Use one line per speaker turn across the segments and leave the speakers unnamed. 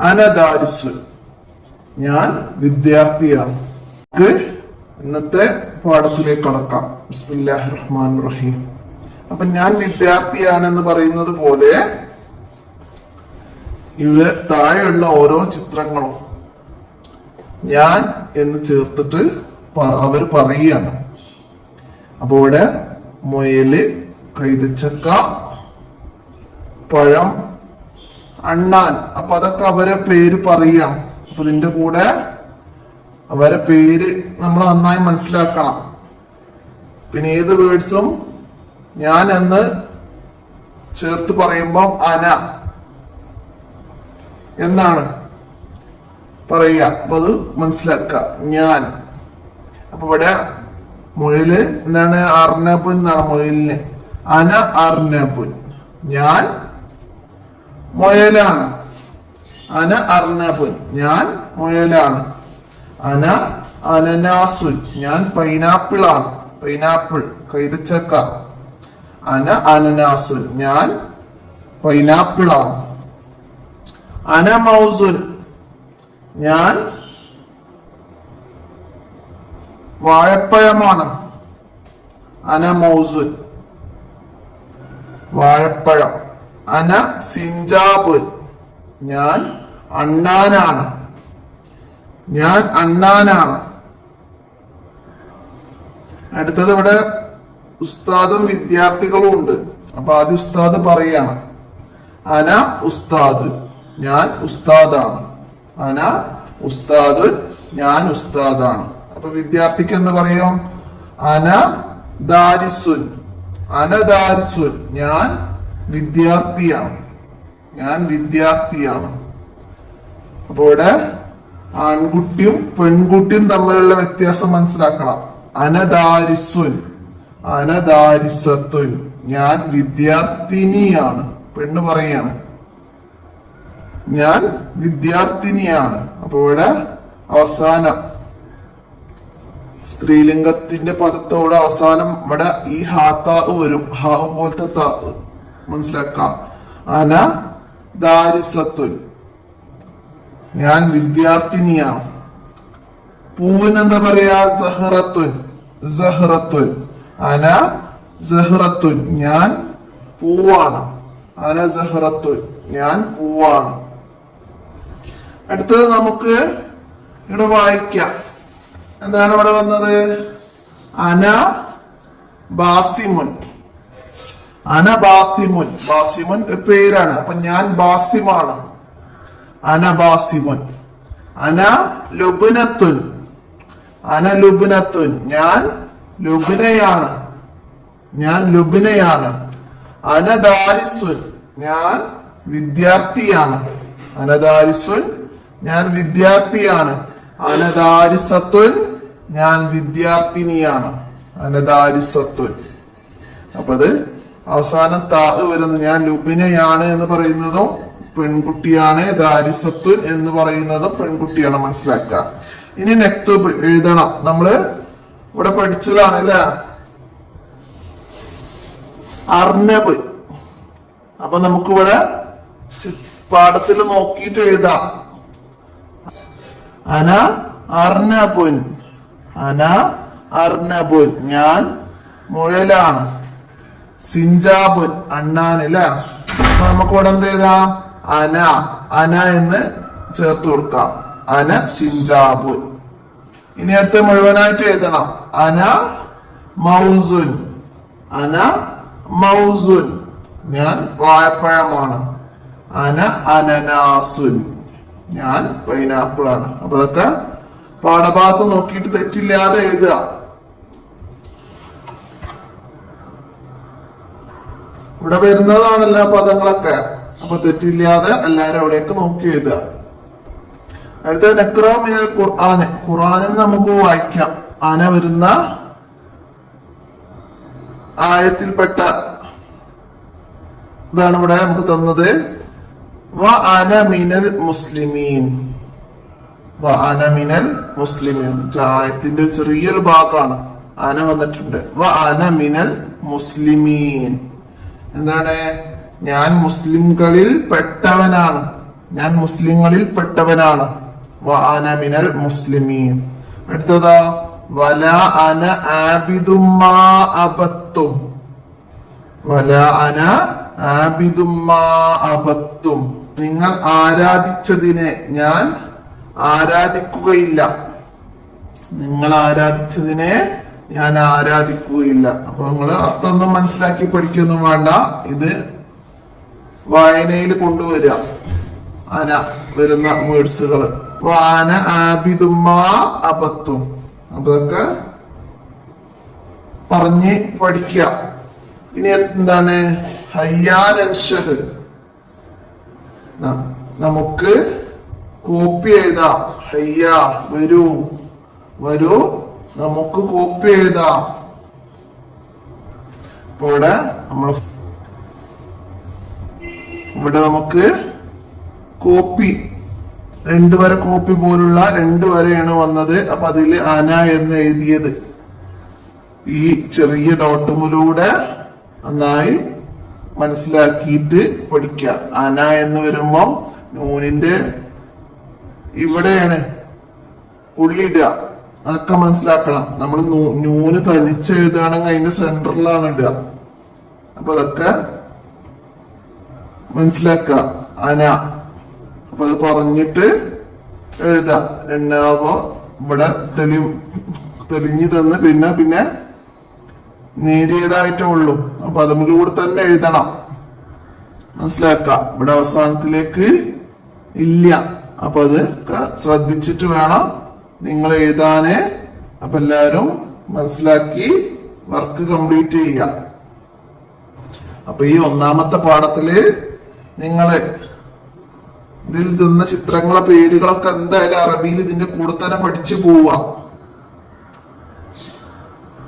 അനദാരിസുൻ, ഞാൻ വിദ്യാർത്ഥിയാണ്. ഇന്നത്തെ പാഠത്തിലേക്ക് കടക്കാം. ബിസ്മില്ലാഹിർ റഹ്മാനിർ റഹീം. അപ്പൊ ഞാൻ വിദ്യാർത്ഥിയാണെന്ന് പറയുന്നത് പോലെ ഇവിടെ താഴെയുള്ള ഓരോ ചിത്രങ്ങളും ഞാൻ എന്ന് ചേർത്തിട്ട് അവർ പറയുകയാണ്. അപ്പൊ ഇവിടെ മുയല്, കൈതച്ചക്ക, പഴം, അണ്ണാൻ. അപ്പൊ അതൊക്കെ അവരെ പേര് പറയാം. അപ്പൊ ഇതിന്റെ കൂടെ അവരെ പേര് നമ്മൾ നന്നായി മനസ്സിലാക്കണം. പിന്നെ ഏത് വേർഡ്സും ഞാൻ എന്ന് ചേർത്ത് പറയുമ്പോൾ അന എന്നാണ് പറയുക. അപ്പൊ അത് മനസ്സിലാക്കുക, ഞാൻ. അപ്പൊ ഇവിടെ മുയല് എന്താണ്? അർണബുൻ എന്നാണ് മുയലിന്. അന അർണബുൻ, ഞാൻ മുയലാണ്. അന അർണബുൻ, ഞാൻ മുയലാണ്. അന അനനാസുൻ, ഞാൻ പൈനാപ്പിൾ ആണ്. പൈനാപ്പിൾ, കൈതച്ചക്ക. അന അനനാസുൻ, ഞാൻ പൈനാപ്പിൾ ആണ്. അന മൗസുൻ, ഞാൻ വാഴപ്പഴമാണ്. അന മൗസുൻ, വാഴപ്പഴം. അന സിഞ്ചാബുൻ, ഞാൻ അണ്ണാനാണ്. ഞാൻ അണ്ണാനാണ്. അടുത്തത് ഇവിടെ ഉസ്താദും വിദ്യാർത്ഥികളും ഉണ്ട്. അപ്പൊ ആദ്യം ഉസ്താദ് പറയാണ്. അന ഉസ്താദ്, ഞാൻ ഉസ്താദാണ്. അന ഉസ്താദ്, ഞാൻ ഉസ്താദാണ്. അപ്പൊ വിദ്യാർത്ഥിക്ക് എന്ന് പറയും അന ദാരിസുൻ. അന ദാരിസുൻ, ഞാൻ വിദ്യാർത്ഥിയാണ്. ഞാൻ വിദ്യാർത്ഥിയാണ്. അപ്പൊ ഇവിടെ ആൺകുട്ടിയും പെൺകുട്ടിയും തമ്മിലുള്ള വ്യത്യാസം മനസ്സിലാക്കണം. അനദാരിസുൻ, അനദാരിസത്തുൻ, ഞാൻ വിദ്യാർത്ഥിനിയാണ്. പെണ്ണ് പറയാണ് ഞാൻ വിദ്യാർത്ഥിനിയാണ്. അപ്പൊ ഇവിടെ അവസാനം സ്ത്രീലിംഗത്തിന്റെ പദത്തോട് അവസാനം ഇവിടെ ഈ ഹാത്താ വരും. ഹാ പോലത്തെ താ മനസ്സിലാക്കാം. അന ദാരിസത്തുൻ, ഞാൻ വിദ്യാർത്ഥിനിയാണ്. പൂവിന് എന്താ പറയാ? സഹറത്തുൻ. സഹറത്തുൻ, അന സഹറത്തുൻ, ഞാൻ പൂവാണ്. അന സഹറത്തുൻ, ഞാൻ പൂവാണ്. അടുത്തത് നമുക്ക് ഇവിടെ വായിക്കാം. എന്താണ് ഇവിടെ വന്നത്? അന ബാസിമുൻ. അന ബാസിമുൻ, ബാസിമുൻ പേരാണ്. അപ്പൊ ഞാൻ ബാസിമാണ്. അന ബാസിമുൻ. അന ലുബ്നത്തുൻ. അന ലുബ്നത്തുൻ, ഞാൻ ലുബ്നയാണ്. ഞാൻ ലുബ്നയാണ്. അന ദാരിസുൻ, ഞാൻ വിദ്യാർത്ഥിയാണ്. അന ദാരിസുൻ, ഞാൻ വിദ്യാർത്ഥിയാണ്. അന ദാരിസത്തുൻ, ഞാൻ വിദ്യാർത്ഥിനിയാണ്. അന ദാരിസത്തുൻ. അപ്പൊ അത് അവസാനം താ വരുന്നു. ഞാൻ ലുബ്നയാണ് എന്ന് പറയുന്നതും പെൺകുട്ടിയാണ്. ദാരിസത്തുൻ എന്ന് പറയുന്നതും പെൺകുട്ടിയാണ്. മനസ്സിലാക്കുക. ഇനി നക്തുബ് എഴുതണം. നമ്മള് ഇവിടെ പഠിച്ചതാണ് അല്ലെ? അർണബ്. അപ്പൊ നമുക്കിവിടെ പാഠത്തിൽ നോക്കിയിട്ട് എഴുതാം. അന അർണബുൻ. അന അർണബുൻ, ഞാൻ മുയലാണ്. സിഞ്ചാബുൻ, അണ്ണാൻ അല്ലെ? അപ്പൊ നമുക്ക് ഇവിടെ എന്ത് എഴുതാം? അന, അന എന്ന് ചേർത്ത് കൊടുക്കാം. അന സിഞ്ചാബുൻ. ഇനി അടുത്ത് മുഴുവനായിട്ട് എഴുതണം. അന മൗസുൻ. അന മൗസുൻ, ഞാൻ വാഴപ്പഴമാണ്. അന അനനാസുൻ, ഞാൻ പൈനാപ്പിൾ ആണ്. അപ്പൊ അതൊക്കെ പാഠഭാഗത്ത് നോക്കിയിട്ട് തെറ്റില്ലാതെ എഴുതുക. ഇവിടെ വരുന്നതാണല്ലോ പദങ്ങളൊക്കെ. അപ്പൊ തെറ്റില്ലാതെ എല്ലാരും അവിടേക്ക് നോക്കി എഴുതുക. അടുത്ത നക്റ മിനൽ ഖുർആൻ. ഖുർആനിൽ നമുക്ക് വായിക്കാം. അന വരുന്ന ആയത്തിൽപ്പെട്ട ഇതാണ് ഇവിടെ നമുക്ക് തന്നത്. വ അന മിനൽ മുസ്ലിമീൻ. വ അന മിനൽ മുസ്ലിമീൻ, ആയത്തിന്റെ ഒരു ചെറിയൊരു ഭാഗമാണ് അന വന്നിട്ടുണ്ട്. വ അന മിനൽ മുസ്ലിമീൻ, എന്താണ്? ഞാൻ മുസ്ലിംകളിൽ പെട്ടവനാണ്. ഞാൻ മുസ്ലിങ്ങളിൽ പെട്ടവനാണ്. വ അന മിനൽ മുസ്ലിമീൻ. അടുത്തതാ വല അന ആബിദും മാ അബത്തും. വല അന ആബിദും മാ അബത്തും. നിങ്ങൾ ആരാധിച്ചതിനെ ഞാൻ ആരാധിക്കുകയില്ല. നിങ്ങൾ ആരാധിച്ചതിനെ ഞാൻ ആരാധിക്കുകയില്ല. അപ്പൊ നിങ്ങൾ അർത്ഥമൊന്നും മനസ്സിലാക്കി പഠിക്കൊന്നും വേണ്ട. ഇത് വായനയിൽ കൊണ്ടുവരിക അന വരുന്ന വേർഡ്സുകൾ. വാന ആബിദുമാ അബത്തും. അതൊക്കെ പറഞ്ഞ് പഠിക്കുക. ഇനി എന്താണ് ഹയ്യാൻഷഹ്. നമുക്ക് കോപ്പി എഴുതാം. ഹയ്യ വരൂ, വരൂ നമുക്ക് കോപ്പി എഴുതാം. ഇപ്പൊ ഇവിടെ നമുക്ക് കോപ്പി 2 വര കോപ്പി പോലുള്ള 2 വരെയാണ് വന്നത്. അപ്പൊ അതില് അന എന്ന് എഴുതിയത് ഈ ചെറിയ ഡോട്ടുമിലൂടെ നന്നായി മനസ്സിലാക്കിയിട്ട് പഠിക്കുക. അന എന്ന് വരുമ്പോ നൂനിന്റെ ഇവിടെയാണ് പുള്ളിയിടുക. അതൊക്കെ മനസ്സിലാക്കണം. നമ്മൾ നൂന് തനിച്ചെഴുതുകയാണെങ്കിൽ അതിന്റെ സെന്ററിലാണ് ഇടുക. അപ്പൊ അതൊക്കെ മനസ്സിലാക്കുക. അന അപ്പൊ അത് പറഞ്ഞിട്ട് എഴുതാം. രണ്ടാമോ ഇവിടെ തെളിഞ്ഞു തന്ന് പിന്നെ നേരിയതായിട്ടേ ഉള്ളൂ. അപ്പൊ അതിലൂടെ തന്നെ എഴുതണം. മനസ്സിലാക്കുക. ഇവിടെ അവസാനത്തിലേക്ക് ഇല്ല. അപ്പൊ അത് ശ്രദ്ധിച്ചിട്ട് വേണം നിങ്ങൾ എഴുതാന്. അപ്പൊ എല്ലാരും മനസ്സിലാക്കി വർക്ക് കംപ്ലീറ്റ് ചെയ്യാം. അപ്പൊ ഈ 1ാമത്തെ പാഠത്തില് നിങ്ങള് ഇതിൽ തന്ന ചിത്രങ്ങളെ പേരുകളൊക്കെ എന്തായാലും അറബിയിൽ ഇതിന്റെ കൂടെ തന്നെ പഠിച്ചു പോവുക.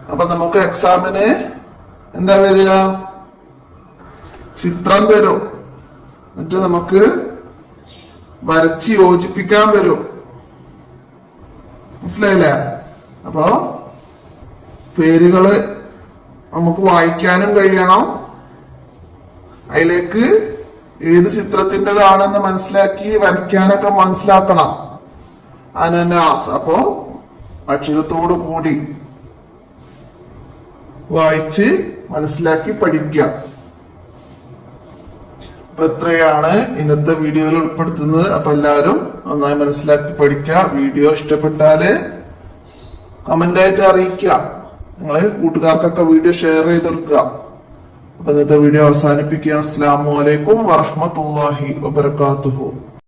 അപ്പൊ നമുക്ക് എക്സാമിന് എന്താ വരിക, ചിത്രം തരും. എന്നിട്ട് നമുക്ക് വരച്ച് യോജിപ്പിക്കാൻ വരും. മനസ്സിലായില്ലേ? അപ്പൊ പേരുകള് നമുക്ക് വായിക്കാനും കഴിയണം. അതിലേക്ക് ഏത് ചിത്രത്തിൻ്റെതാണെന്ന് മനസ്സിലാക്കി വരയ്ക്കാനൊക്കെ മനസ്സിലാക്കണം. അനനാസ് അപ്പോ അക്ഷരത്തോടു കൂടി വായിച്ച് മനസ്സിലാക്കി പഠിക്കുക. അപ്പൊ ഇത്രയാണ് ഇന്നത്തെ വീഡിയോയിൽ ഉൾപ്പെടുത്തുന്നത്. അപ്പൊ എല്ലാവരും നന്നായി മനസ്സിലാക്കി പഠിക്കുക. വീഡിയോ ഇഷ്ടപ്പെട്ടാല് കമന്റായിട്ട് അറിയിക്കുക. നിങ്ങള് കൂട്ടുകാർക്കൊക്കെ വീഡിയോ ഷെയർ ചെയ്ത് കൊടുക്കുക. അപ്പൊ ഇന്നത്തെ വീഡിയോ അവസാനിപ്പിക്കുകയാണ്. അസ്സലാമു അലൈക്കും വറഹ്മത്തുള്ളാഹി വബറകാതുഹു.